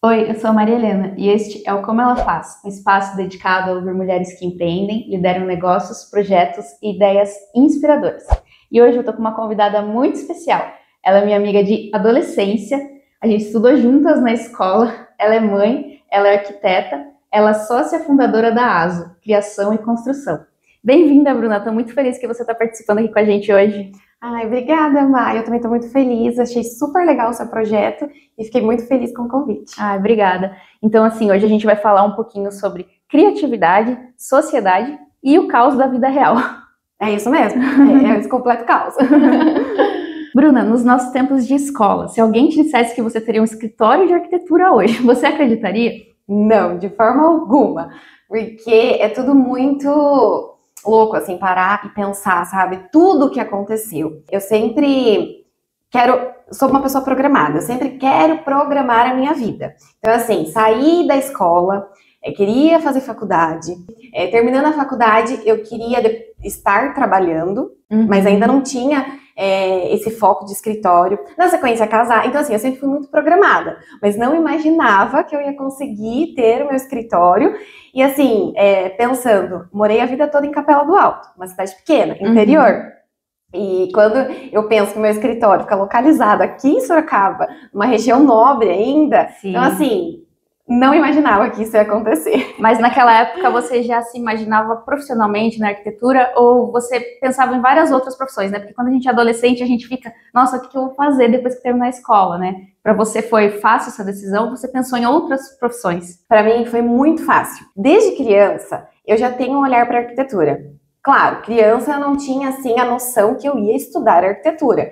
Oi, eu sou a Maria Helena e este é o Como Ela Faz, um espaço dedicado a ouvir mulheres que empreendem, lideram negócios, projetos e ideias inspiradoras. E hoje eu tô com uma convidada muito especial. Ela é minha amiga de adolescência, a gente estudou juntas na escola, ela é mãe, ela é arquiteta, ela é sócia fundadora da ASO, Criação e Construção. Bem-vinda, Bruna, tô muito feliz que você está participando aqui com a gente hoje. Ai, obrigada, Mai. Eu também estou muito feliz. Achei super legal o seu projeto e fiquei muito feliz com o convite. Ah, obrigada. Então, assim, hoje a gente vai falar um pouquinho sobre criatividade, sociedade e o caos da vida real. É isso mesmo. É esse completo caos. Bruna, nos nossos tempos de escola, se alguém te dissesse que você teria um escritório de arquitetura hoje, você acreditaria? Não, de forma alguma. Porque é tudo muito louco, assim, parar e pensar, sabe? Tudo o que aconteceu. Eu sempre sou uma pessoa programada, eu sempre quero programar a minha vida. Então, assim, saí da escola, queria fazer faculdade, terminando a faculdade, eu queria estar trabalhando, mas ainda não tinha esse foco de escritório. Na sequência, casar. Então, assim, eu sempre fui muito programada, mas não imaginava que eu ia conseguir ter o meu escritório. E, assim, pensando, morei a vida toda em Capela do Alto, uma cidade pequena, interior. E quando eu penso que o meu escritório fica localizado aqui em Sorocaba, uma região nobre ainda, Sim. Então, assim, não imaginava que isso ia acontecer. Mas naquela época você já se imaginava profissionalmente na arquitetura ou você pensava em várias outras profissões, né? Porque quando a gente é adolescente, a gente fica, nossa, o que eu vou fazer depois que terminar a escola, né? Para você foi fácil essa decisão? Você pensou em outras profissões? Para mim foi muito fácil. Desde criança, eu já tenho um olhar para arquitetura. Claro, criança eu não tinha assim a noção que eu ia estudar arquitetura.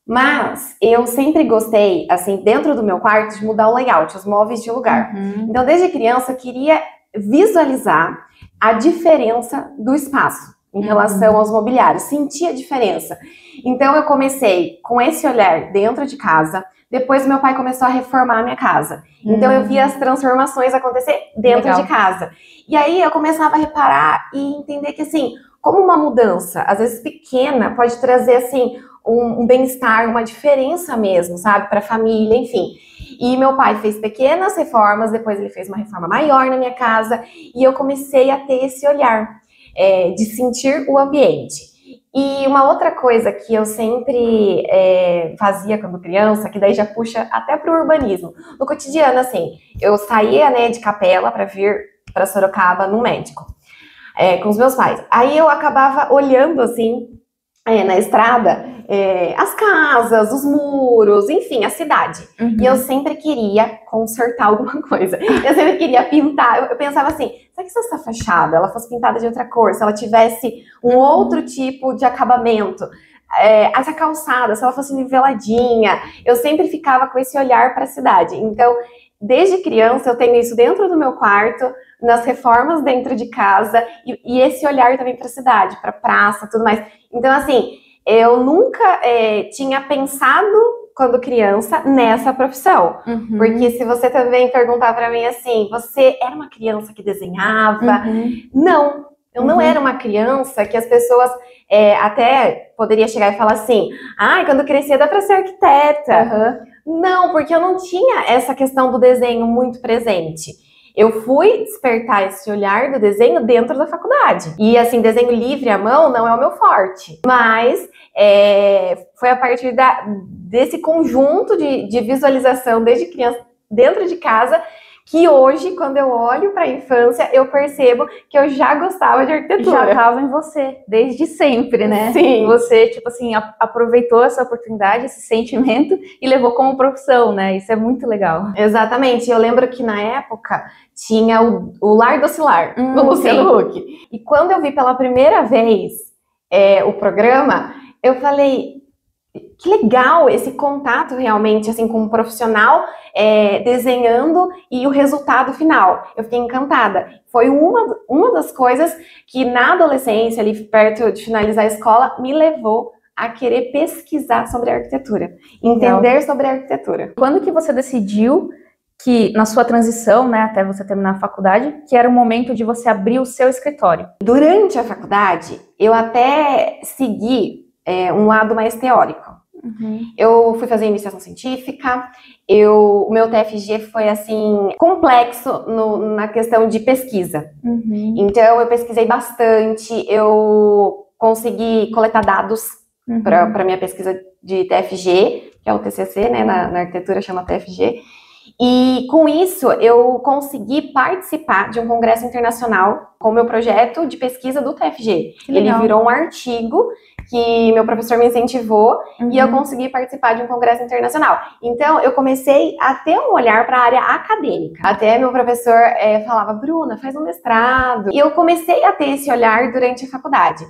Mas eu sempre gostei, assim, dentro do meu quarto, de mudar o layout, os móveis de lugar. Então, desde criança, eu queria visualizar a diferença do espaço em relação aos mobiliários, sentir a diferença. Então, eu comecei com esse olhar dentro de casa, depois meu pai começou a reformar a minha casa. Então, eu via as transformações acontecer dentro de casa. E aí, eu começava a reparar e entender que, assim, como uma mudança, às vezes pequena, pode trazer, assim, um bem-estar, uma diferença mesmo, sabe, para a família, enfim. E meu pai fez pequenas reformas, depois ele fez uma reforma maior na minha casa, e eu comecei a ter esse olhar de sentir o ambiente. E uma outra coisa que eu sempre fazia quando criança, que daí já puxa até para o urbanismo, no cotidiano, assim, eu saía, né, de Capela para vir para Sorocaba no médico, com os meus pais. Aí eu acabava olhando, assim, na estrada, as casas, os muros, enfim, a cidade. E eu sempre queria consertar alguma coisa. Eu sempre queria pintar. Eu pensava assim, será que se essa fachada ela fosse pintada de outra cor, se ela tivesse um outro tipo de acabamento, essa calçada, se ela fosse niveladinha, eu sempre ficava com esse olhar para a cidade. Então, desde criança eu tenho isso dentro do meu quarto, nas reformas dentro de casa, e esse olhar também para a cidade, para a praça, tudo mais. Então, assim, eu nunca tinha pensado, quando criança, nessa profissão. Porque se você também perguntar para mim assim, você era uma criança que desenhava? Não, eu não era uma criança que as pessoas até poderia chegar e falar assim, quando crescer dá para ser arquiteta. Não, porque eu não tinha essa questão do desenho muito presente. Eu fui despertar esse olhar do desenho dentro da faculdade. E, assim, desenho livre à mão não é o meu forte. Mas foi a partir desse conjunto de visualização desde criança, dentro de casa, que hoje, quando eu olho para a infância, eu percebo que eu já gostava de arquitetura. Já estava em você, desde sempre, né? Sim. Você, tipo assim, aproveitou essa oportunidade, esse sentimento e levou como profissão, né? Isso é muito legal. Exatamente. Eu lembro que na época tinha o Lar do Ocilar, do Luciano Huck. E quando eu vi pela primeira vez o programa, eu falei, que legal esse contato realmente assim com um profissional desenhando e o resultado final. Eu fiquei encantada. Foi uma das coisas que na adolescência, ali perto de finalizar a escola, me levou a querer pesquisar sobre arquitetura, entender sobre arquitetura. Quando que você decidiu que na sua transição, né, até você terminar a faculdade, que era o momento de você abrir o seu escritório? Durante a faculdade, eu até segui um lado mais teórico. Eu fui fazer iniciação científica o meu TFG foi, assim, complexo na questão de pesquisa. Então, eu pesquisei bastante, eu consegui coletar dados para minha pesquisa de TFG, que é o TCC, né, na arquitetura chama TFG. E com isso, eu consegui participar de um congresso internacional com o meu projeto de pesquisa do TFG. Ele virou um artigo que meu professor me incentivou e eu consegui participar de um congresso internacional. Então, eu comecei a ter um olhar para a área acadêmica. Até meu professor falava, Bruna, faz um mestrado. E eu comecei a ter esse olhar durante a faculdade.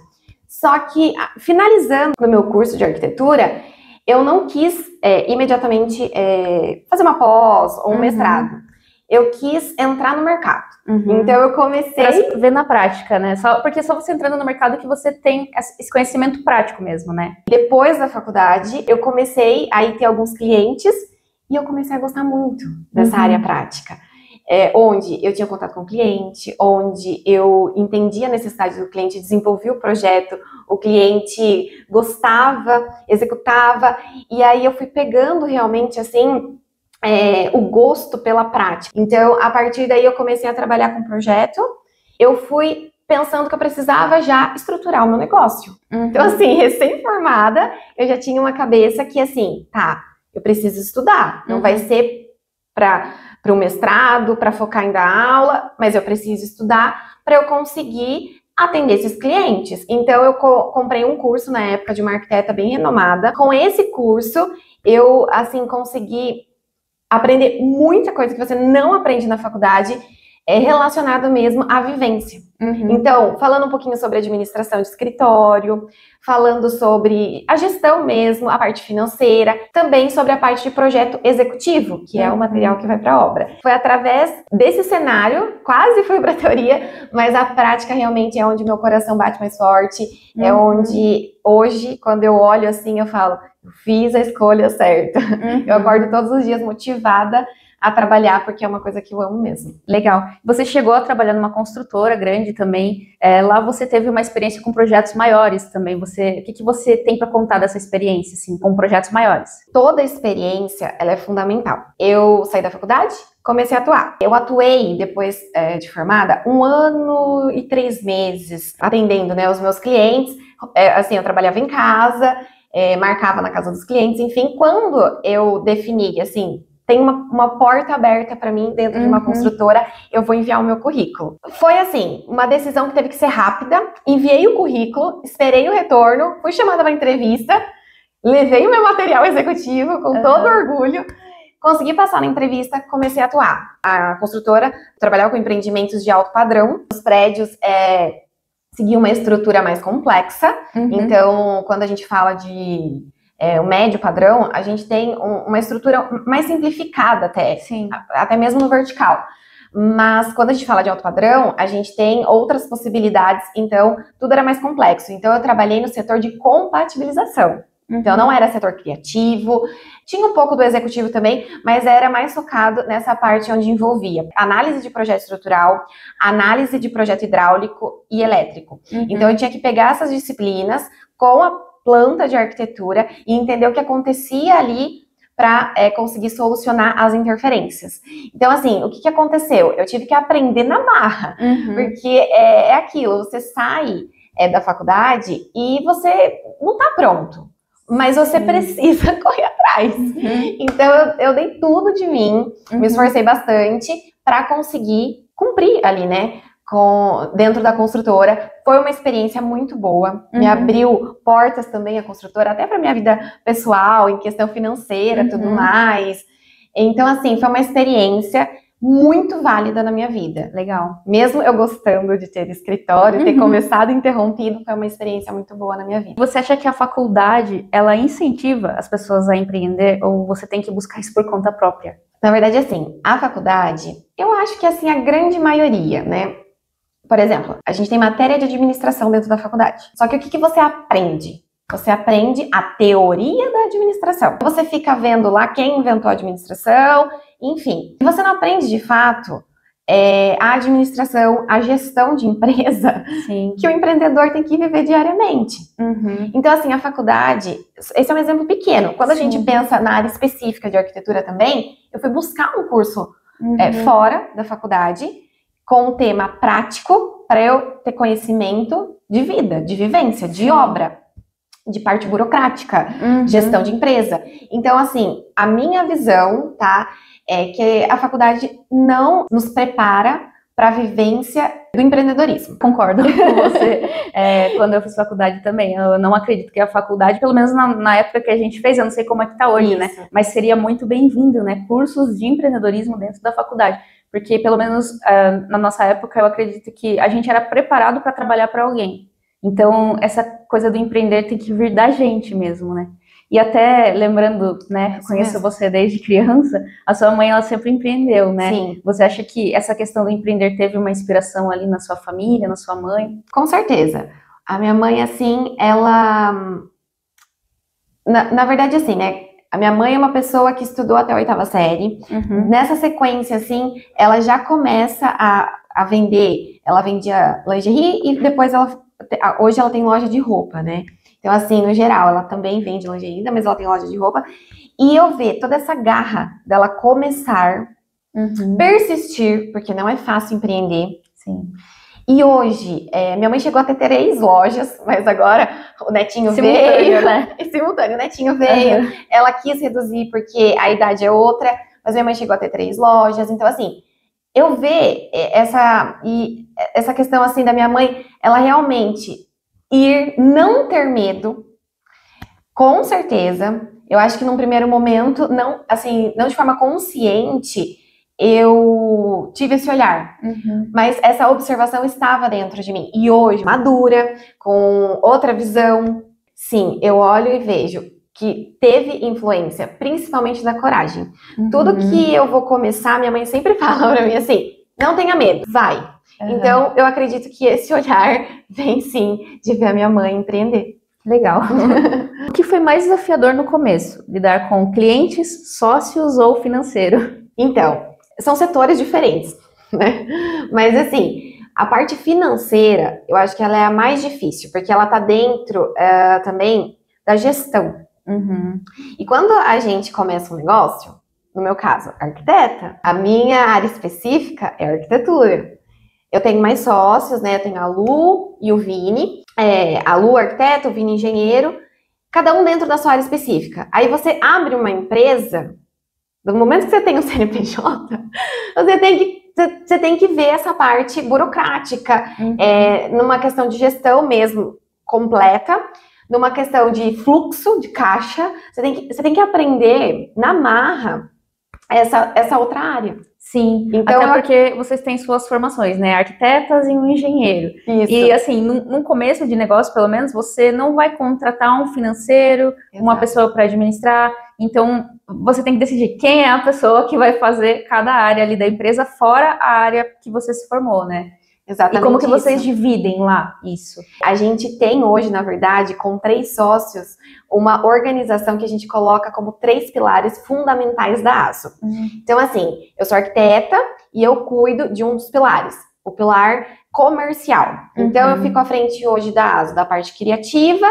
Só que, finalizando no meu curso de arquitetura, eu não quis imediatamente fazer uma pós ou um mestrado. Eu quis entrar no mercado. Então eu comecei... Pra ver na prática, né? Porque só você entrando no mercado que você tem esse conhecimento prático mesmo, né? Depois da faculdade, eu comecei a ter alguns clientes e eu comecei a gostar muito dessa área prática. Onde eu tinha contato com o cliente, onde eu entendia a necessidade do cliente, desenvolvia o projeto, o cliente gostava, executava, e aí eu fui pegando realmente, assim, o gosto pela prática. Então, a partir daí eu comecei a trabalhar com projeto, eu fui pensando que eu precisava já estruturar o meu negócio. Então, assim, recém-formada, eu já tinha uma cabeça que, assim, tá, eu preciso estudar, não vai ser para um mestrado, para focar em dar aula, mas eu preciso estudar para eu conseguir atender esses clientes. Então, eu comprei um curso na época de uma arquiteta bem renomada. Com esse curso, eu, assim, consegui aprender muita coisa que você não aprende na faculdade, relacionado mesmo à vivência. Então, falando um pouquinho sobre administração de escritório, falando sobre a gestão mesmo, a parte financeira, também sobre a parte de projeto executivo, que é o material que vai para a obra. Foi através desse cenário, quase fui para a teoria, mas a prática realmente é onde meu coração bate mais forte, é onde hoje, quando eu olho assim, eu falo, eu fiz a escolha certa. Eu acordo todos os dias motivada a trabalhar, porque é uma coisa que eu amo mesmo. Legal. Você chegou a trabalhar numa construtora grande também. Lá você teve uma experiência com projetos maiores também. O que você tem para contar dessa experiência, assim, com projetos maiores? Toda experiência, ela é fundamental. Eu saí da faculdade, comecei a atuar. Eu atuei, depois de formada, 1 ano e 3 meses, atendendo, né, os meus clientes. Assim, eu trabalhava em casa, marcava na casa dos clientes, enfim. Quando eu defini, assim, tem uma porta aberta para mim dentro de uma construtora, eu vou enviar o meu currículo. Foi assim, uma decisão que teve que ser rápida, enviei o currículo, esperei o retorno, fui chamada para entrevista, levei o meu material executivo com todo orgulho, consegui passar na entrevista, comecei a atuar. A construtora trabalhava com empreendimentos de alto padrão, os prédios seguiam uma estrutura mais complexa, então quando a gente fala de o médio padrão, a gente tem uma estrutura mais simplificada até mesmo no vertical. Mas quando a gente fala de alto padrão, a gente tem outras possibilidades, então tudo era mais complexo. Então eu trabalhei no setor de compatibilização. Então não era setor criativo, tinha um pouco do executivo também, mas era mais focado nessa parte onde envolvia análise de projeto estrutural, análise de projeto hidráulico e elétrico. Então eu tinha que pegar essas disciplinas com a planta de arquitetura e entender o que acontecia ali para conseguir solucionar as interferências. Então, assim, o que aconteceu? Eu tive que aprender na marra, porque é aquilo, você sai da faculdade e você não está pronto, mas você precisa correr atrás. Então, eu dei tudo de mim, me esforcei bastante para conseguir cumprir ali, né? Dentro da construtora, foi uma experiência muito boa, me abriu portas também a construtora, até para minha vida pessoal, em questão financeira, tudo mais. Então, assim, foi uma experiência muito válida na minha vida. Legal. Mesmo eu gostando de ter escritório, ter começado interrompido, foi uma experiência muito boa na minha vida. Você acha que a faculdade, ela incentiva as pessoas a empreender ou você tem que buscar isso por conta própria? Na verdade, assim, a faculdade, eu acho que, assim, a grande maioria, né? Por exemplo, a gente tem matéria de administração dentro da faculdade. Só que o que você aprende? Você aprende a teoria da administração. Você fica vendo lá quem inventou a administração, enfim. Você não aprende, de fato, a administração, a gestão de empresa, Sim. que o empreendedor tem que viver diariamente. Então, assim, a faculdade, esse é um exemplo pequeno. Quando a gente pensa na área específica de arquitetura também, eu fui buscar um curso fora da faculdade, com um tema prático, para eu ter conhecimento de vida, de vivência, de obra, de parte burocrática, gestão de empresa. Então, assim, a minha visão, tá, é que a faculdade não nos prepara para a vivência do empreendedorismo. Concordo com você. Quando eu fiz faculdade também, eu não acredito que a faculdade, pelo menos na época que a gente fez, eu não sei como é que tá hoje, né? Mas seria muito bem-vindo, né? Cursos de empreendedorismo dentro da faculdade. Porque, pelo menos na nossa época, eu acredito que a gente era preparado para trabalhar para alguém. Então, essa coisa do empreender tem que vir da gente mesmo, né? E até, lembrando, né, eu conheço você desde criança, a sua mãe, ela sempre empreendeu, né? Sim. Você acha que essa questão do empreender teve uma inspiração ali na sua família, na sua mãe? Com certeza. A minha mãe, assim, ela... Na verdade, assim, né? A minha mãe é uma pessoa que estudou até a 8ª série. Nessa sequência, assim, ela já começa a vender. Ela vendia lingerie e depois hoje ela tem loja de roupa, né? Então, assim, no geral, ela também vende lingerie, mas ela tem loja de roupa. E eu ver toda essa garra dela começar, persistir, porque não é fácil empreender. Sim. E hoje, minha mãe chegou a ter 3 lojas, mas agora o netinho veio, né? Simultâneo, o netinho veio. Ela quis reduzir porque a idade é outra, mas minha mãe chegou a ter 3 lojas. Então, assim, eu ver essa questão, assim, da minha mãe, ela realmente não ter medo, com certeza. Eu acho que num primeiro momento, não de forma consciente, eu tive esse olhar, mas essa observação estava dentro de mim. E hoje, madura, com outra visão, sim, eu olho e vejo que teve influência, principalmente da coragem. Tudo que eu vou começar, minha mãe sempre fala pra mim assim, não tenha medo, vai. Então, eu acredito que esse olhar vem sim de ver a minha mãe empreender. Legal. O que foi mais desafiador no começo? Lidar com clientes, sócios ou financeiro? Então, são setores diferentes, né? Mas assim, a parte financeira, eu acho que ela é a mais difícil, porque ela tá dentro também da gestão. E quando a gente começa um negócio, no meu caso, arquiteta, a minha área específica é arquitetura. Eu tenho mais sócios, né? Eu tenho a Lu e o Vini. A Lu, arquiteto, o Vini, engenheiro. Cada um dentro da sua área específica. Aí você abre uma empresa, no momento que você tem o CNPJ, você tem que ver essa parte burocrática, numa questão de gestão mesmo, completa, numa questão de fluxo de caixa. Você tem que aprender na marra essa outra área. Sim, então, até porque vocês têm suas formações, né? Arquitetas e um engenheiro. Isso. E assim, no começo de negócio, pelo menos, você não vai contratar um financeiro, uma pessoa para administrar. Então, você tem que decidir quem é a pessoa que vai fazer cada área ali da empresa, fora a área que você se formou, né? Exatamente. E como que vocês dividem lá isso? A gente tem hoje, na verdade, com 3 sócios, uma organização que a gente coloca como 3 pilares fundamentais da ASO. Então, assim, eu sou arquiteta e eu cuido de um dos pilares, o pilar comercial. Então, eu fico à frente hoje da ASO, da parte criativa,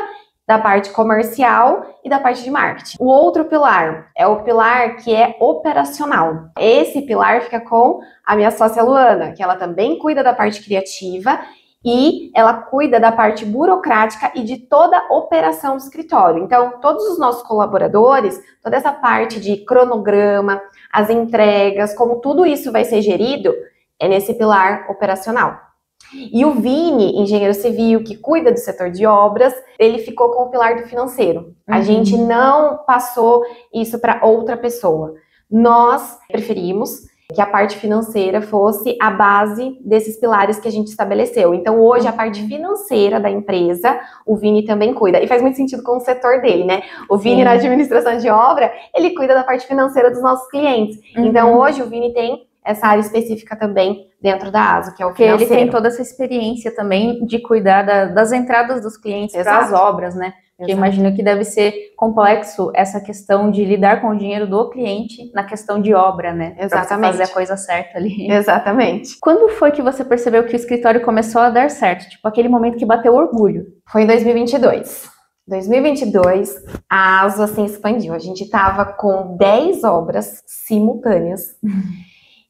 da parte comercial e da parte de marketing. O outro pilar é o pilar que é operacional. Esse pilar fica com a minha sócia Luana, que ela também cuida da parte criativa e ela cuida da parte burocrática e de toda a operação do escritório. Então, todos os nossos colaboradores, toda essa parte de cronograma, as entregas, como tudo isso vai ser gerido, é nesse pilar operacional. E o Vini, engenheiro civil, que cuida do setor de obras, ele ficou com o pilar do financeiro. A gente não passou isso para outra pessoa. Nós preferimos que a parte financeira fosse a base desses pilares que a gente estabeleceu. Então, hoje, a parte financeira da empresa, o Vini também cuida. E faz muito sentido com o setor dele, né? O Vini, na administração de obra, ele cuida da parte financeira dos nossos clientes. Então, hoje, o Vini tem essa área específica também dentro da ASO, que é o financeiro. Porque ele tem toda essa experiência também de cuidar das entradas dos clientes para as obras, né? Porque eu imagino que deve ser complexo essa questão de lidar com o dinheiro do cliente na questão de obra, né? Exatamente. Pra você fazer a coisa certa ali. Exatamente. Quando foi que você percebeu que o escritório começou a dar certo? Tipo, aquele momento que bateu orgulho. Foi em 2022. 2022, a ASO assim expandiu. A gente tava com 10 obras simultâneas.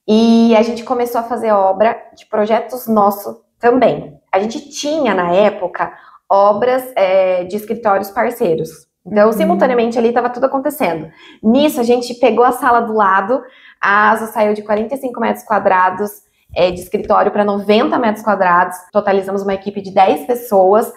E a gente começou a fazer obra de projetos nossos também. A gente tinha, na época, obras de escritórios parceiros. Então, simultaneamente ali estava tudo acontecendo. Nisso, a gente pegou a sala do lado, a ASO saiu de 45 metros quadrados de escritório para 90 metros quadrados. Totalizamos uma equipe de 10 pessoas.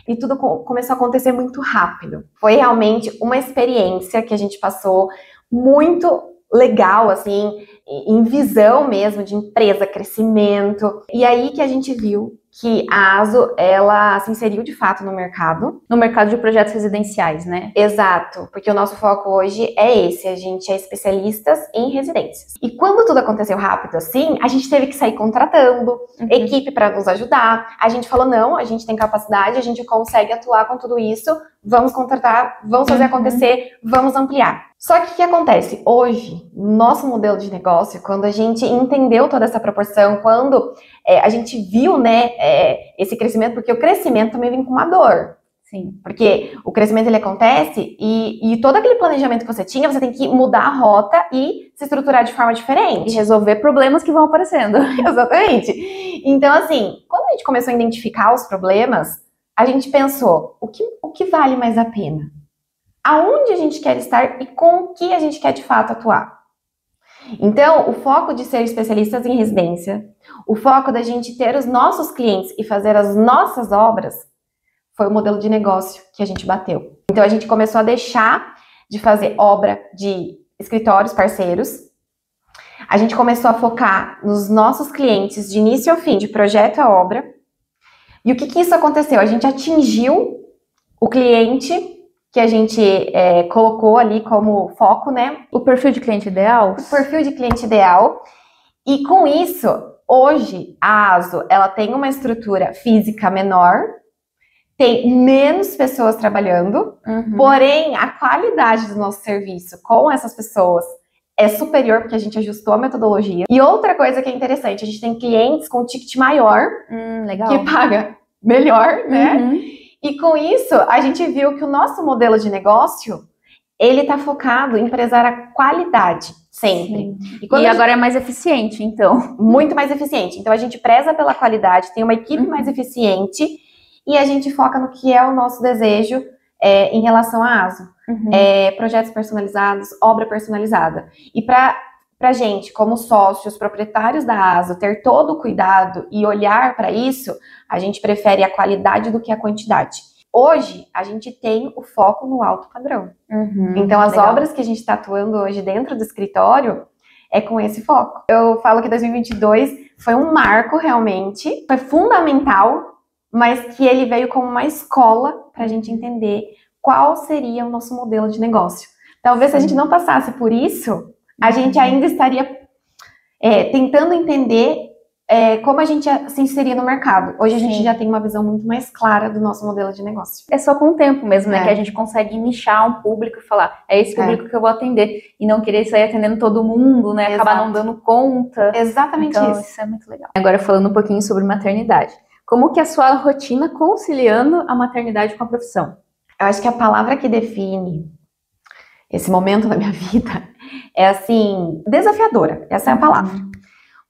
E tudo começou a acontecer muito rápido. Foi realmente uma experiência que a gente passou muito legal, assim, em visão mesmo de empresa, crescimento. E aí que a gente viu que a ASO, ela se inseriu de fato no mercado. No mercado de projetos residenciais, né? Exato, porque o nosso foco hoje é esse, a gente é especialistas em residências. E quando tudo aconteceu rápido assim, a gente teve que sair contratando equipe para nos ajudar. A gente falou, não, a gente tem capacidade, a gente consegue atuar com tudo isso, vamos contratar, vamos fazer acontecer, vamos ampliar. Só que o que acontece? Hoje, nosso modelo de negócio, quando a gente entendeu toda essa proporção, quando a gente viu, né, esse crescimento, porque o crescimento também vem com uma dor. Sim. Porque o crescimento, ele acontece e todo aquele planejamento que você tinha, você tem que mudar a rota e se estruturar de forma diferente. E resolver problemas que vão aparecendo. Exatamente. Então, assim, quando a gente começou a identificar os problemas, a gente pensou, o que vale mais a pena? Aonde a gente quer estar e com o que a gente quer de fato atuar. Então, o foco de ser especialistas em residência, o foco da gente ter os nossos clientes e fazer as nossas obras, foi o modelo de negócio que a gente bateu. Então, a gente começou a deixar de fazer obra de escritórios parceiros, a gente começou a focar nos nossos clientes de início ao fim, de projeto a obra. E o que isso aconteceu? A gente atingiu o cliente que a gente colocou ali como foco, né? O perfil de cliente ideal? O perfil de cliente ideal. E com isso, hoje, a ASO, ela tem uma estrutura física menor, tem menos pessoas trabalhando, porém, a qualidade do nosso serviço com essas pessoas é superior, porque a gente ajustou a metodologia. E outra coisa que é interessante, a gente tem clientes com ticket maior, legal, que paga melhor, né? E com isso, a gente viu que o nosso modelo de negócio, ele tá focado em prezar a qualidade, sempre. E agora é mais eficiente, então. Muito mais eficiente. Então, a gente preza pela qualidade, tem uma equipe mais eficiente e a gente foca no que é o nosso desejo em relação à ASO. Projetos personalizados, obra personalizada. E pra gente, como sócios, proprietários da ASO, ter todo o cuidado e olhar para isso, a gente prefere a qualidade do que a quantidade. Hoje, a gente tem o foco no alto padrão. Então, as obras que a gente está atuando hoje dentro do escritório é com esse foco. Eu falo que 2022 foi um marco, realmente, foi fundamental, mas que ele veio como uma escola para a gente entender qual seria o nosso modelo de negócio. Talvez se a gente não passasse por isso, a gente ainda estaria tentando entender como a gente se inserir no mercado. Hoje a gente já tem uma visão muito mais clara do nosso modelo de negócio. É só com o tempo mesmo, né? Que a gente consegue nichar um público e falar, é esse público que eu vou atender. E não querer sair atendendo todo mundo, né? Acabar não dando conta. Exatamente então, isso é muito legal. Agora falando um pouquinho sobre maternidade. Como que é a sua rotina conciliando a maternidade com a profissão? Eu acho que a palavra que define esse momento da minha vida é, assim, desafiadora. Essa é a palavra.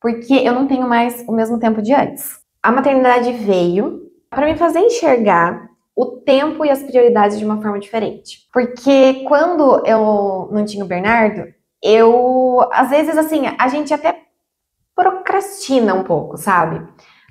Porque eu não tenho mais o mesmo tempo de antes. A maternidade veio para me fazer enxergar o tempo e as prioridades de uma forma diferente. Porque quando eu não tinha o Bernardo, às vezes, assim, a gente até procrastina um pouco, sabe?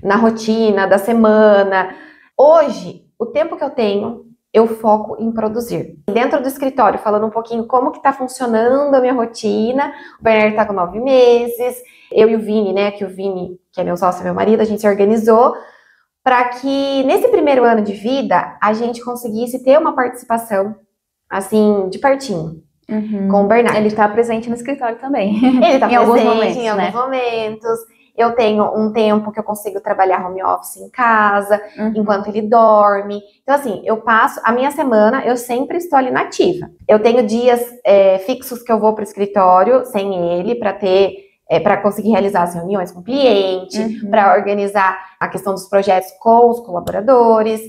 Na rotina da semana. Hoje, o tempo que eu tenho, eu foco em produzir. Dentro do escritório, falando um pouquinho como que tá funcionando a minha rotina. O Bernardo tá com 9 meses. Eu e o Vini, né, que o Vini, que é meu sócio e meu marido, a gente se organizou para que nesse primeiro ano de vida a gente conseguisse ter uma participação, assim, de pertinho, com o Bernardo. Ele tá presente no escritório também. Ele tá em presente alguns momentos, em alguns momentos. Eu tenho um tempo que eu consigo trabalhar home office em casa, enquanto ele dorme. Então, assim, eu passo a minha semana, eu sempre estou ali na ativa. Eu tenho dias fixos que eu vou para o escritório sem ele, para conseguir realizar as reuniões com o cliente, para organizar a questão dos projetos com os colaboradores,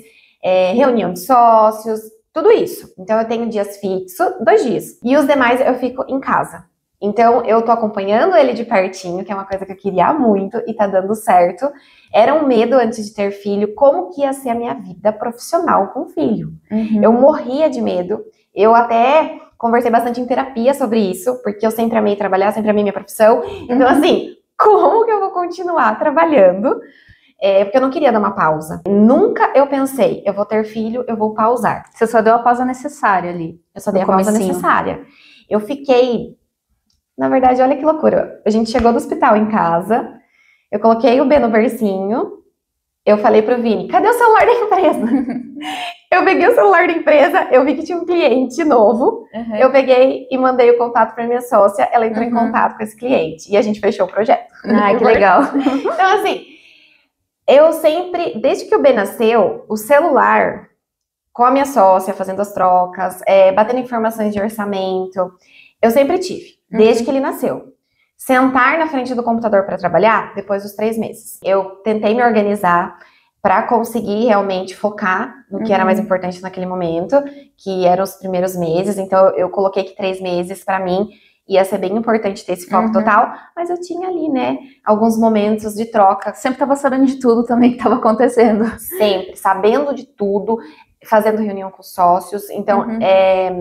reunião de sócios, tudo isso. Então, eu tenho dias fixos, 2 dias. E os demais eu fico em casa. Então, eu tô acompanhando ele de pertinho, que é uma coisa que eu queria muito e tá dando certo. Era um medo antes de ter filho, como que ia ser a minha vida profissional com filho. Eu morria de medo. Eu até conversei bastante em terapia sobre isso, porque eu sempre amei trabalhar, sempre amei minha profissão. Então, assim, como que eu vou continuar trabalhando? Porque eu não queria dar uma pausa. Nunca eu pensei, eu vou ter filho, eu vou pausar. Você só deu a pausa necessária ali. Eu só dei a pausa necessária. Eu fiquei... Na verdade, olha que loucura. A gente chegou do hospital em casa, eu coloquei o B no bercinho, eu falei pro Vini, cadê o celular da empresa? Eu peguei o celular da empresa, eu vi que tinha um cliente novo, eu peguei e mandei o contato pra minha sócia, ela entrou em contato com esse cliente, e a gente fechou o projeto. Ai, que legal. Então, assim, eu sempre, desde que o B nasceu, o celular, com a minha sócia, fazendo as trocas, batendo informações de orçamento, eu sempre tive. Desde que ele nasceu. Sentar na frente do computador para trabalhar, depois dos 3 meses. Eu tentei me organizar para conseguir realmente focar no que era mais importante naquele momento, que eram os primeiros meses. Então, eu coloquei que 3 meses para mim ia ser bem importante ter esse foco total, mas eu tinha ali, né, alguns momentos de troca. Sempre estava sabendo de tudo também que estava acontecendo. Sempre, sabendo de tudo, fazendo reunião com sócios, então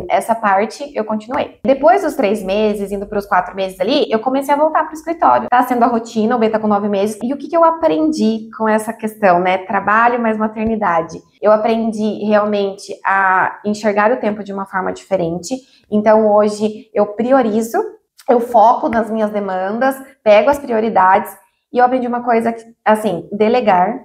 essa parte eu continuei. Depois dos 3 meses, indo para os 4 meses ali, eu comecei a voltar para o escritório. Tá sendo a rotina, o B tá com 9 meses, e o que eu aprendi com essa questão, né, trabalho mais maternidade? Eu aprendi realmente a enxergar o tempo de uma forma diferente, então hoje eu priorizo, eu foco nas minhas demandas, pego as prioridades, e eu aprendi uma coisa, assim, delegar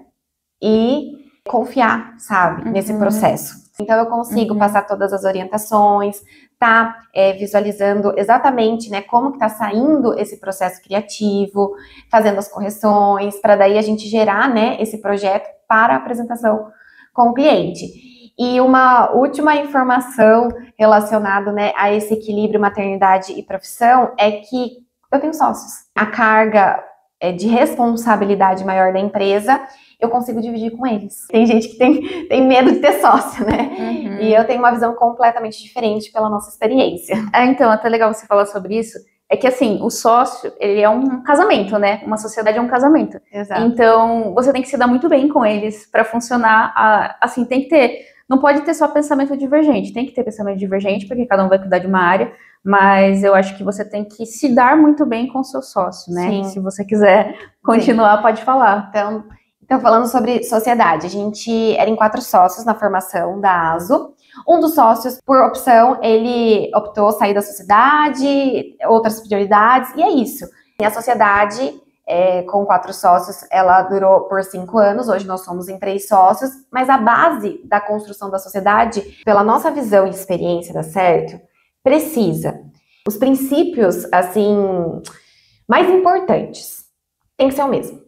e confiar, sabe, nesse processo. Então, eu consigo passar todas as orientações, tá visualizando exatamente, né, como que tá saindo esse processo criativo, fazendo as correções, para daí a gente gerar, né, esse projeto para a apresentação com o cliente. E uma última informação relacionada, né, a esse equilíbrio maternidade e profissão é que eu tenho sócios. A carga de responsabilidade maior da empresa eu consigo dividir com eles. Tem gente que tem medo de ter sócio, né? E eu tenho uma visão completamente diferente pela nossa experiência. Então, até legal você falar sobre isso. É que, assim, o sócio, ele é um casamento, né? Uma sociedade é um casamento. Exato. Então, você tem que se dar muito bem com eles para funcionar. Assim, tem que ter... Não pode ter só pensamento divergente. Tem que ter pensamento divergente, porque cada um vai cuidar de uma área. Mas eu acho que você tem que se dar muito bem com o seu sócio, né? Sim. Se você quiser continuar, pode falar. Então, falando sobre sociedade, a gente era em 4 sócios na formação da ASO. Um dos sócios, por opção, ele optou sair da sociedade, outras prioridades, e é isso. E a sociedade, com 4 sócios, ela durou por 5 anos, hoje nós somos em 3 sócios, mas a base da construção da sociedade, pela nossa visão e experiência da Certo, precisa. Os princípios, assim, mais importantes, tem que ser o mesmo.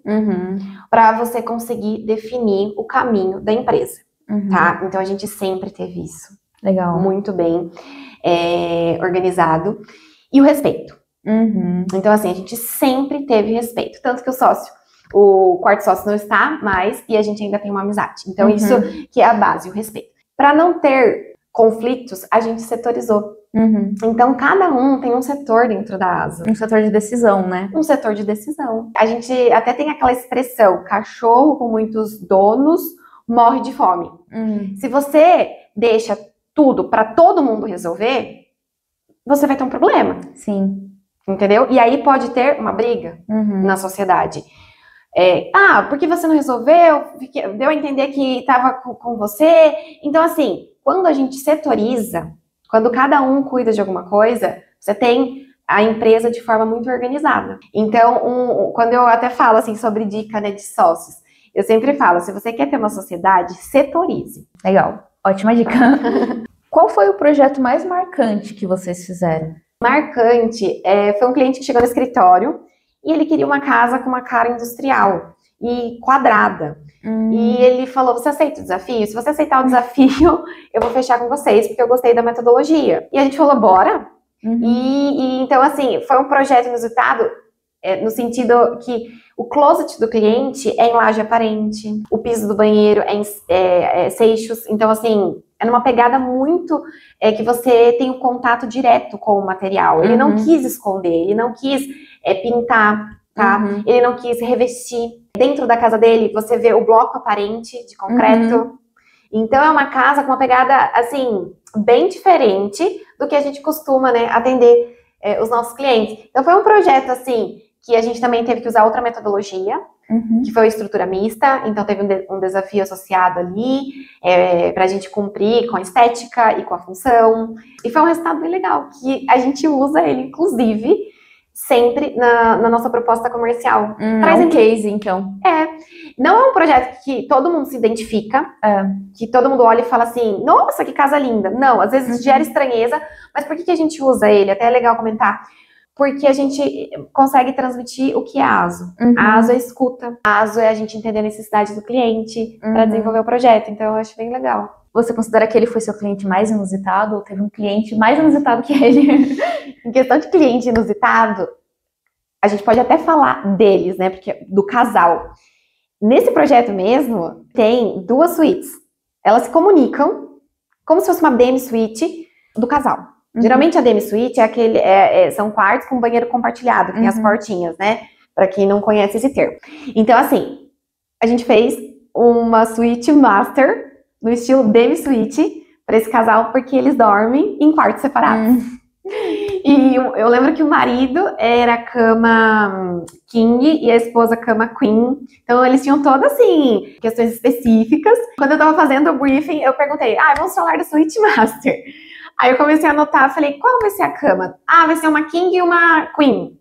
Para você conseguir definir o caminho da empresa, tá? Então, a gente sempre teve isso. Legal. Muito bem organizado. E o respeito. Então, assim, a gente sempre teve respeito. Tanto que o quarto sócio não está mais e a gente ainda tem uma amizade. Então, isso que é a base, o respeito. Para não ter conflitos, a gente setorizou. Então, cada um tem um setor dentro da ASO. Um setor de decisão, né? Um setor de decisão. A gente até tem aquela expressão, cachorro com muitos donos morre de fome. Se você deixa tudo para todo mundo resolver, você vai ter um problema. Sim. Entendeu? E aí pode ter uma briga na sociedade. Por que você não resolveu? Deu a entender que estava com você. Então, assim, quando a gente setoriza, quando cada um cuida de alguma coisa, você tem a empresa de forma muito organizada. Então, quando eu até falo assim sobre dica, né, de sócios, eu sempre falo, se você quer ter uma sociedade, setorize. Legal, ótima dica. Qual foi o projeto mais marcante que vocês fizeram? Marcante, foi um cliente que chegou no escritório e ele queria uma casa com uma cara industrial e quadrada. E ele falou, você aceita o desafio? Se você aceitar o desafio, eu vou fechar com vocês, porque eu gostei da metodologia. E a gente falou, bora? Então, assim, foi um projeto inusitado, no sentido que o closet do cliente é em laje aparente, o piso do banheiro é em seixos. Então, assim, é numa pegada muito que você tem um contato direto com o material. Ele não quis esconder, ele não quis pintar, tá? Ele não quis revestir. Dentro da casa dele, você vê o bloco aparente de concreto. Então, é uma casa com uma pegada, assim, bem diferente do que a gente costuma, né, atender os nossos clientes. Então, foi um projeto, assim, que a gente também teve que usar outra metodologia, que foi a estrutura mista. Então, teve um desafio associado ali, para a gente cumprir com a estética e com a função. E foi um resultado bem legal, que a gente usa ele, inclusive, sempre na nossa proposta comercial. Traz um case, então. Não é um projeto que todo mundo se identifica, que todo mundo olha e fala assim, nossa, que casa linda. Não, às vezes gera estranheza, mas por que a gente usa ele? Até é legal comentar. Porque a gente consegue transmitir o que é ASO. A ASO é escuta. A ASO é a gente entender a necessidade do cliente para desenvolver o projeto. Então, eu acho bem legal. Você considera que ele foi seu cliente mais inusitado ou teve um cliente mais inusitado que ele? Em questão de cliente inusitado, a gente pode até falar deles, né? Porque do casal. Nesse projeto mesmo, tem 2 suítes. Elas se comunicam como se fosse uma demi-suite do casal. Geralmente a demi-suite são quartos com banheiro compartilhado, que tem as portinhas, né? Pra quem não conhece esse termo. Então, assim, a gente fez uma suíte master no estilo demi-suite para esse casal, porque eles dormem em quartos separados. E eu lembro que o marido era cama king e a esposa cama queen. Então, eles tinham todas, assim, questões específicas. Quando eu tava fazendo o briefing, eu perguntei, vamos falar da suíte master. Aí eu comecei a anotar, falei, qual vai ser a cama? Vai ser uma king e uma queen.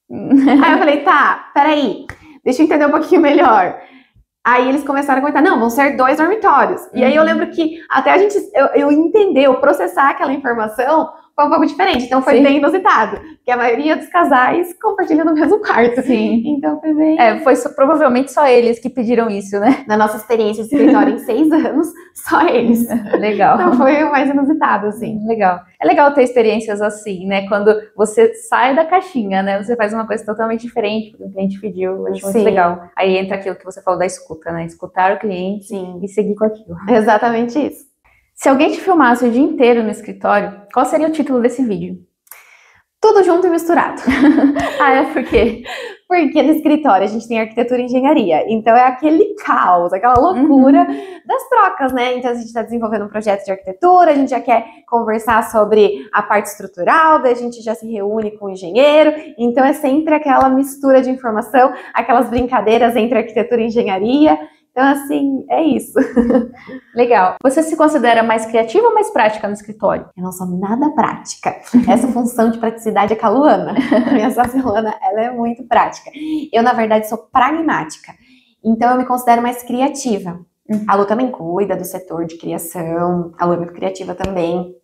Aí eu falei, tá, peraí, deixa eu entender um pouquinho melhor. Aí eles começaram a comentar, não, vão ser 2 dormitórios. E aí eu lembro que até eu entender, eu processar aquela informação, foi um pouco diferente. Então foi bem inusitado. Porque a maioria dos casais compartilham no mesmo quarto. Sim. Então foi bem... foi provavelmente só eles que pediram isso, né? Na nossa experiência de escritório em 6 anos, só eles. Legal. Então foi o mais inusitado, assim. Legal. É legal ter experiências assim, né? Quando você sai da caixinha, né? Você faz uma coisa totalmente diferente porque o cliente pediu. Eu acho muito legal. Aí entra aquilo que você falou da escuta, né? Escutar o cliente e seguir com aquilo. Exatamente isso. Se alguém te filmasse o dia inteiro no escritório, qual seria o título desse vídeo? Tudo junto e misturado. Por quê? Porque no escritório a gente tem arquitetura e engenharia. Então é aquele caos, aquela loucura das trocas, né? Então a gente está desenvolvendo um projeto de arquitetura, a gente já quer conversar sobre a parte estrutural, daí a gente já se reúne com o engenheiro. Então é sempre aquela mistura de informação, aquelas brincadeiras entre arquitetura e engenharia. Então, assim, é isso. Legal. Você se considera mais criativa ou mais prática no escritório? Eu não sou nada prática. Essa função de praticidade é com a Luana. A minha sócia Luana, ela é muito prática. Eu, na verdade, sou pragmática. Então, eu me considero mais criativa. A Lu também cuida do setor de criação. A Lu é muito criativa também.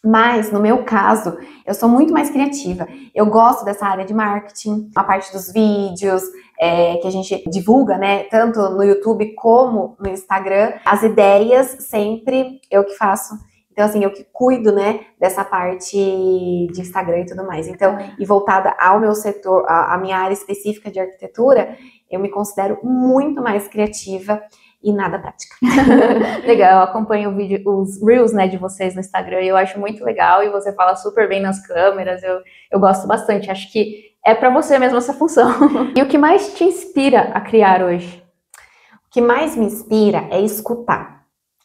Mas, no meu caso, eu sou muito mais criativa. Eu gosto dessa área de marketing, a parte dos vídeos, que a gente divulga, né? Tanto no YouTube como no Instagram. As ideias, sempre eu que faço. Então, assim, eu que cuido, né? Dessa parte de Instagram e tudo mais. Então, e voltada ao meu setor, à minha área específica de arquitetura, eu me considero muito mais criativa e nada prática. Legal, eu acompanho os Reels, né, de vocês no Instagram e eu acho muito legal e você fala super bem nas câmeras, eu gosto bastante, acho que é pra você mesmo essa função. E o que mais te inspira a criar hoje? O que mais me inspira é escutar.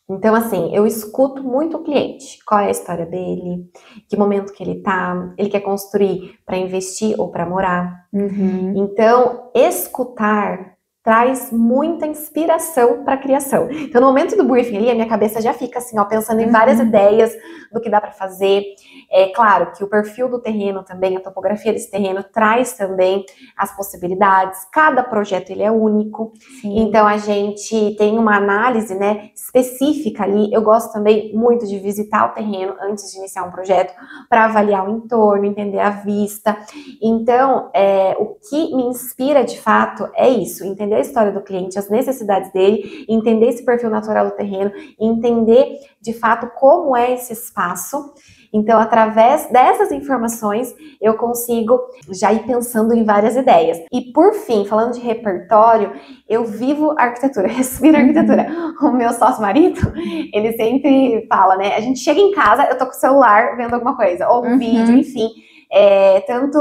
Então, assim, eu escuto muito o cliente. Qual é a história dele? Que momento que ele tá? Ele quer construir para investir ou para morar? Então, escutar traz muita inspiração para a criação. Então, no momento do briefing ali, a minha cabeça já fica assim, ó, pensando em várias ideias do que dá para fazer. É claro que o perfil do terreno também, a topografia desse terreno traz também as possibilidades. Cada projeto ele é único. Sim. Então, a gente tem uma análise, né, específica ali. Eu gosto também muito de visitar o terreno antes de iniciar um projeto para avaliar o entorno, entender a vista. Então, o que me inspira de fato é isso, entender a história do cliente, as necessidades dele, entender esse perfil natural do terreno, entender de fato como é esse espaço. Então, através dessas informações, eu consigo já ir pensando em várias ideias. E por fim, falando de repertório, eu vivo arquitetura, respiro arquitetura. O meu sócio marido, ele sempre fala, né? A gente chega em casa, eu tô com o celular vendo alguma coisa, ou um vídeo, enfim. Tanto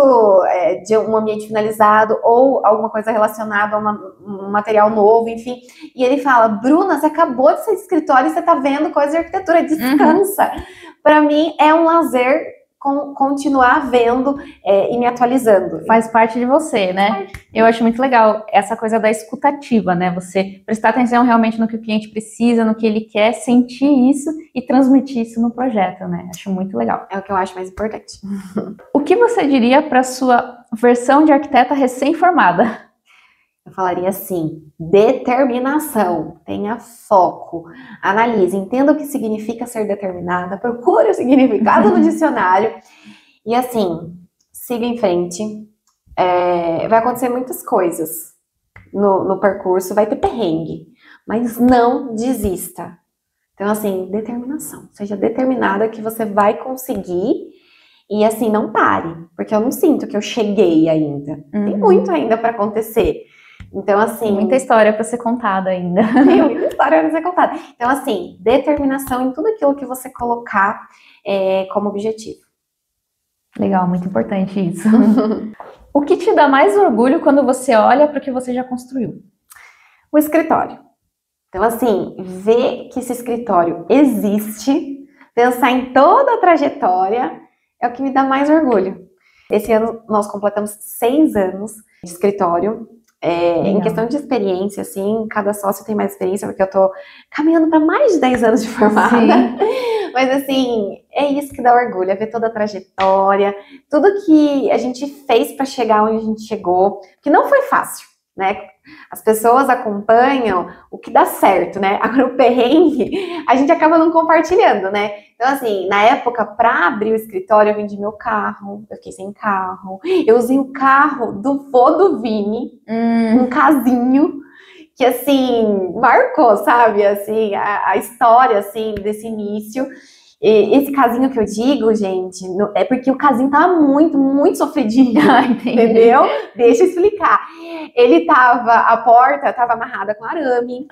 de um ambiente finalizado ou alguma coisa relacionada a um material novo, enfim. E ele fala, Bruna, você acabou de sair do escritório e você tá vendo coisa de arquitetura, descansa. Para mim é um lazer continuar vendo e me atualizando. Faz parte de você, né? Eu acho muito legal essa coisa da escutativa, né? Você prestar atenção realmente no que o cliente precisa, no que ele quer, sentir isso e transmitir isso no projeto, né? Acho muito legal. É o que eu acho mais importante. O que você diria para sua versão de arquiteta recém-formada? Eu falaria assim, determinação, tenha foco, analise, entenda o que significa ser determinada, procure o significado no dicionário e assim, siga em frente. Vai acontecer muitas coisas no percurso, vai ter perrengue, mas não desista. Então assim, determinação, seja determinada que você vai conseguir e assim, não pare, porque eu não sinto que eu cheguei ainda, tem muito ainda para acontecer. Então, assim... Muita história para ser contada ainda. Tem muita história para ser contada. Então, assim, determinação em tudo aquilo que você colocar como objetivo. Legal, muito importante isso. O que te dá mais orgulho quando você olha para o que você já construiu? O escritório. Então, assim, ver que esse escritório existe, pensar em toda a trajetória, é o que me dá mais orgulho. Esse ano nós completamos 6 anos de escritório. Em questão de experiência, assim, cada sócio tem mais experiência, porque eu tô caminhando para mais de 10 anos de formada. Sim. Mas, assim, é isso que dá orgulho, é ver toda a trajetória, tudo que a gente fez para chegar onde a gente chegou, que não foi fácil, né? As pessoas acompanham o que dá certo, né? Agora, o perrengue, a gente acaba não compartilhando, né? Então, assim, na época, para abrir o escritório, eu vendi meu carro, eu fiquei sem carro. Eu usei o carro do vô do Vini, um casinho, que, assim, marcou, sabe? Assim, a história, assim, desse início. E esse casinho que eu digo, gente, é porque o casinho tava muito sofridinho, entendeu? Deixa eu explicar. A porta tava amarrada com arame.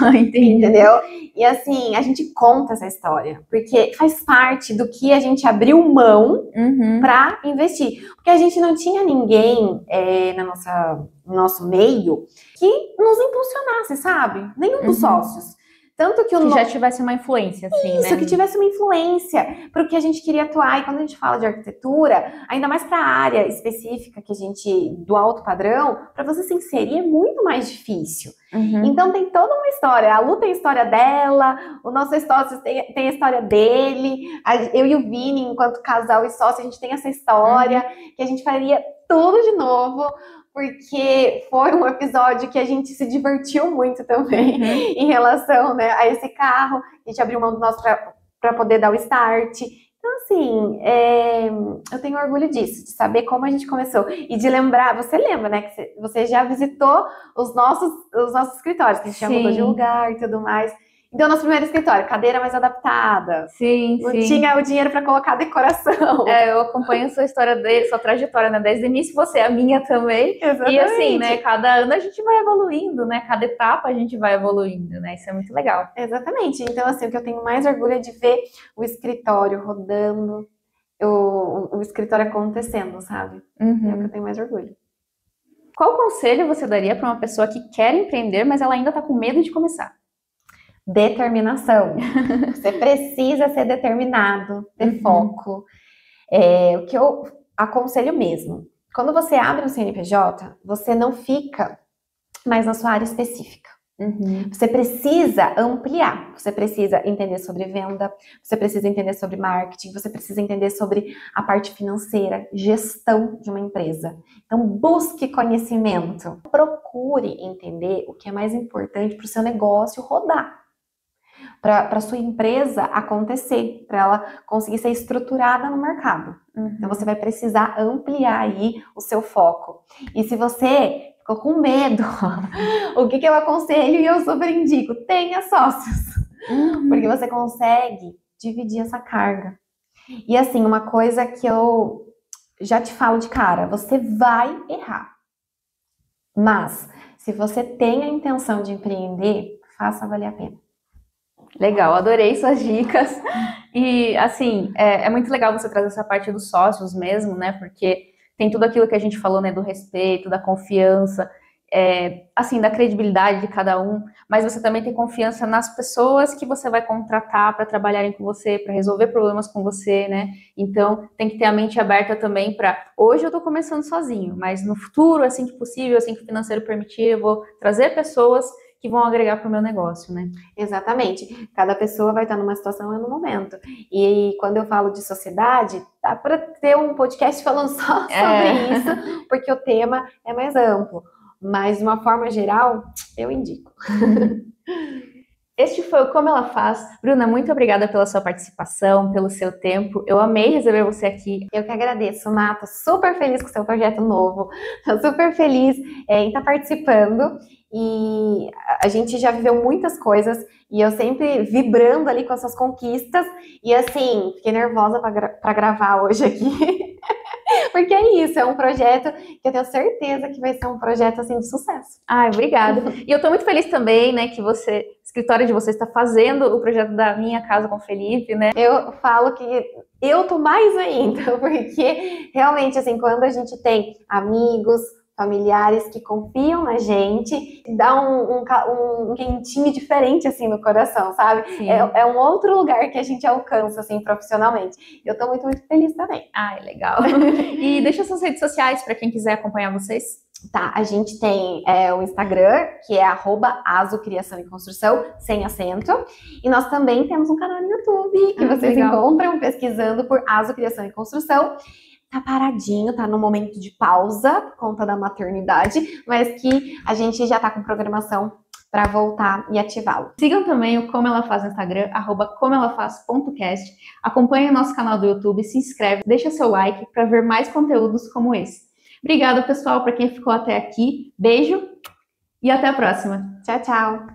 Entendi. Entendeu? E assim, a gente conta essa história, porque faz parte do que a gente abriu mão para investir. Porque a gente não tinha ninguém no nosso meio que nos impulsionasse, sabe? Nenhum dos sócios. Tanto que já tivesse uma influência, assim, isso, né? Que tivesse uma influência para o que a gente queria atuar. E quando a gente fala de arquitetura, ainda mais para a área específica que a gente, do alto padrão, para você se inserir é muito mais difícil. Então tem toda uma história. A Lu tem a história dela, o nosso sócio tem a história dele, eu e o Vini, enquanto casal e sócio, a gente tem essa história, que a gente faria tudo de novo, porque foi um episódio que a gente se divertiu muito também em relação, né, a esse carro. A gente abriu mão do nosso para poder dar o start. Então, assim, eu tenho orgulho disso, de saber como a gente começou. E de lembrar, você lembra, né, que você já visitou os nossos escritórios, que a gente já mudou de lugar e tudo mais. Então, nosso primeiro escritório, cadeira mais adaptada. Sim, não tinha o dinheiro para colocar decoração. Eu acompanho sua história, sua trajetória, né? Desde o início, você, a minha também. Exatamente. E assim, né? Cada ano a gente vai evoluindo, né? Cada etapa a gente vai evoluindo, né? Isso é muito legal. Exatamente. Então, assim, o que eu tenho mais orgulho é de ver o escritório rodando, o escritório acontecendo, sabe? É o que eu tenho mais orgulho. Qual conselho você daria para uma pessoa que quer empreender, mas ela ainda está com medo de começar? Determinação. Você precisa ser determinado, ter foco. O que eu aconselho mesmo. Quando você abre um CNPJ, você não fica mas na sua área específica. Uhum. Você precisa ampliar, você precisa entender sobre venda, você precisa entender sobre marketing, você precisa entender sobre a parte financeira, gestão de uma empresa. Então, busque conhecimento. Procure entender o que é mais importante para o seu negócio rodar, para a sua empresa acontecer, para ela conseguir ser estruturada no mercado. Então, você vai precisar ampliar aí o seu foco. E se você ficou com medo, o que eu aconselho e eu super indico? Tenha sócios, porque você consegue dividir essa carga. E assim, uma coisa que eu já te falo de cara, você vai errar. Mas, se você tem a intenção de empreender, faça valer a pena. Legal, adorei suas dicas. E, assim, é muito legal você trazer essa parte dos sócios mesmo, né? Porque tem tudo aquilo que a gente falou, né? Do respeito, da confiança, assim, da credibilidade de cada um. Mas você também tem confiança nas pessoas que você vai contratar para trabalharem com você, para resolver problemas com você, né? Então, tem que ter a mente aberta também para... Hoje eu tô começando sozinho, mas no futuro, assim que possível, assim que o financeiro permitir, eu vou trazer pessoas que vão agregar para o meu negócio, né? Exatamente. Cada pessoa vai estar numa situação e num momento. E quando eu falo de sociedade, dá para ter um podcast falando só sobre isso, porque o tema é mais amplo. Mas, de uma forma geral, eu indico. Este foi o Como Ela Faz. Bruna, muito obrigada pela sua participação, pelo seu tempo. Eu amei receber você aqui. Eu que agradeço, Mata. Super feliz com o seu projeto novo. Tô super feliz em estar participando. E a gente já viveu muitas coisas e eu sempre vibrando ali com essas conquistas. E assim, fiquei nervosa para gravar hoje aqui. Porque é isso, é um projeto que eu tenho certeza que vai ser um projeto assim de sucesso. Ai, obrigada. E eu tô muito feliz também, né, que o escritório de você está fazendo o projeto da Minha Casa com o Felipe, né? Eu falo que eu tô mais ainda, porque realmente, assim, quando a gente tem amigos, familiares que confiam na gente, dá um quentinho diferente, assim, no coração, sabe? É um outro lugar que a gente alcança, assim, profissionalmente. Eu tô muito, muito feliz também. Ai, legal. E deixa suas redes sociais para quem quiser acompanhar vocês. Tá, a gente tem o Instagram, que é @azo Criação e Construção, sem acento. E nós também temos um canal no YouTube, que vocês encontram pesquisando por Azo Criação e Construção. Tá paradinho, tá no momento de pausa, por conta da maternidade, mas que a gente já tá com programação para voltar e ativá-lo. Sigam também o Como Ela Faz no Instagram, @comoelafaz.cast. Acompanhem o nosso canal do YouTube, se inscreve, deixa seu like para ver mais conteúdos como esse. Obrigada, pessoal, para quem ficou até aqui. Beijo e até a próxima. Tchau, tchau!